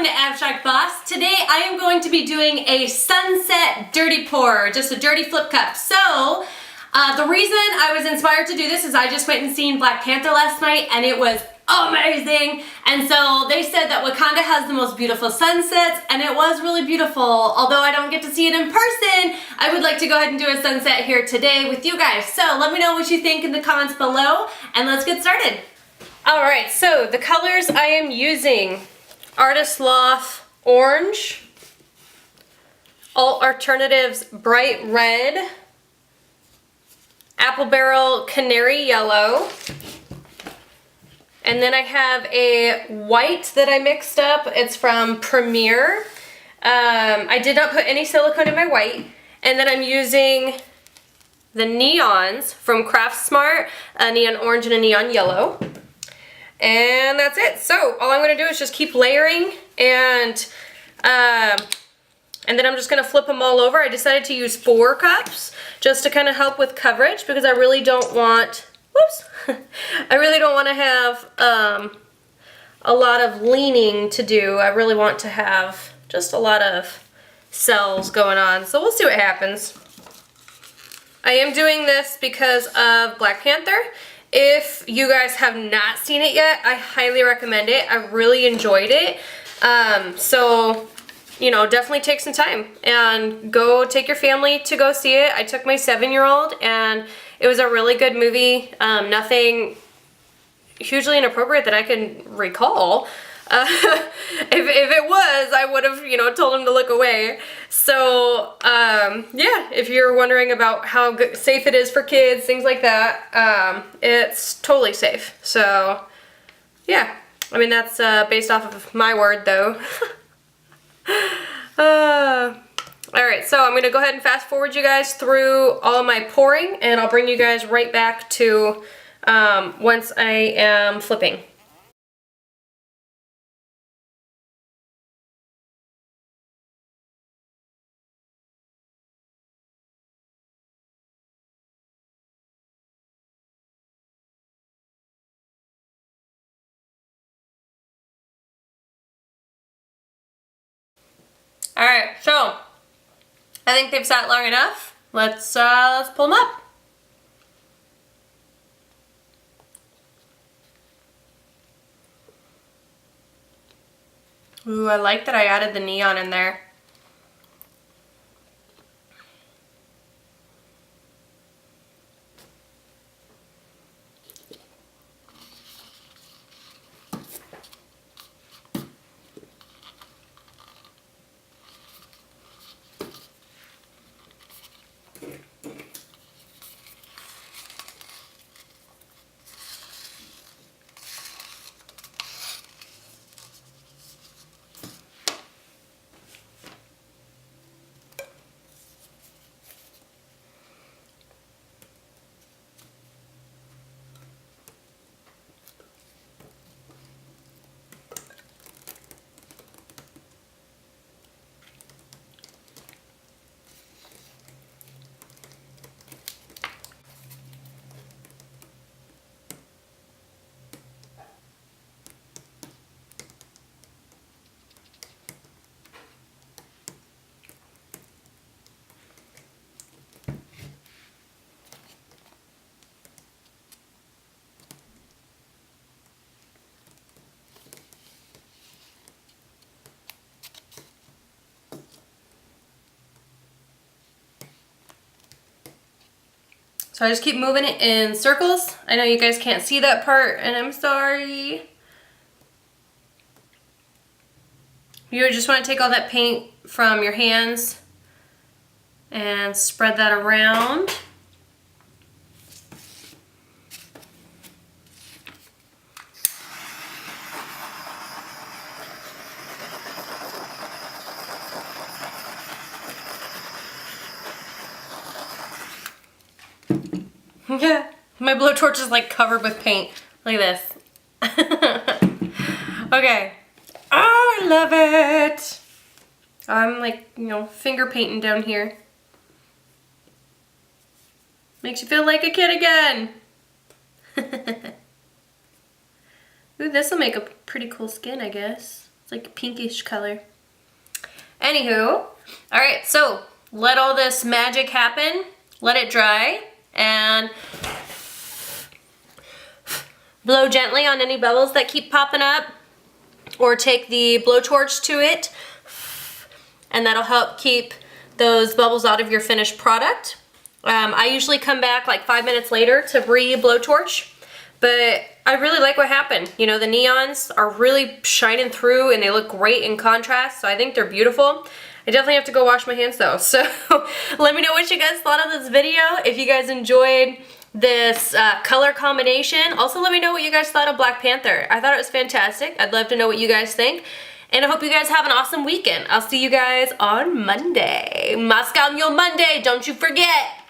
to Abstract Boss. Today I am going to be doing a sunset dirty pour, just a dirty flip cup. So the reason I was inspired to do this is I just went and seen Black Panther last night and it was amazing. And so they said that Wakanda has the most beautiful sunsets, and it was really beautiful. Although I don't get to see it in person, I would like to go ahead and do a sunset here today with you guys. So let me know what you think in the comments below and let's get started. Alright, so the colors I am using: Artist Loft Orange, Alt Alternatives Bright Red, Apple Barrel Canary Yellow, and then I have a white that I mixed up. It's from Premier. I did not put any silicone in my white. And then I'm using the neons from Craft Smart, a neon orange and a neon yellow. And that's it. So all I'm going to do is just keep layering, and then I'm just going to flip them all over. I decided to use 4 cups just to kind of help with coverage, because I really don't want, I really don't want to have a lot of leaning to do. I really want to have just a lot of cells going on. So we'll see what happens. I am doing this because of Black Panther. If you guys have not seen it yet, I highly recommend it. I really enjoyed it. So, you know, definitely take some time and go take your family to go see it. I took my 7-year-old and it was a really good movie. Nothing hugely inappropriate that I can recall. If it was, I would have, you know, told him to look away. So, yeah, if you're wondering about how safe it is for kids, things like that, it's totally safe. So, yeah, I mean, that's based off of my word, though. Alright, so I'm going to go ahead and fast forward you guys through all my pouring, and I'll bring you guys right back to once I am flipping. Alright, so I think they've sat long enough. Let's pull them up. Ooh, I like that I added the neon in there. So I just keep moving it in circles. I know you guys can't see that part, and I'm sorry. You just want to take all that paint from your hands and spread that around. Yeah, my blowtorch is like covered with paint. Look at this. Okay. Oh, I love it. I'm like, you know, finger painting down here. Makes you feel like a kid again. Ooh, this will make a pretty cool skin, I guess. It's like a pinkish color. Anywho, all right, so let all this magic happen. Let it dry and blow gently on any bubbles that keep popping up, or take the blowtorch to it, and that'll help keep those bubbles out of your finished product. I usually come back like 5 minutes later to re-blowtorch, but I really like what happened. You know, the neons are really shining through and they look great in contrast, so I think they're beautiful. I definitely have to go wash my hands though, so let me know what you guys thought of this video. If you guys enjoyed this color combination, also let me know what you guys thought of Black Panther. I thought it was fantastic. I'd love to know what you guys think. And I hope you guys have an awesome weekend. I'll see you guys on Monday. Moscow Mule Monday, don't you forget!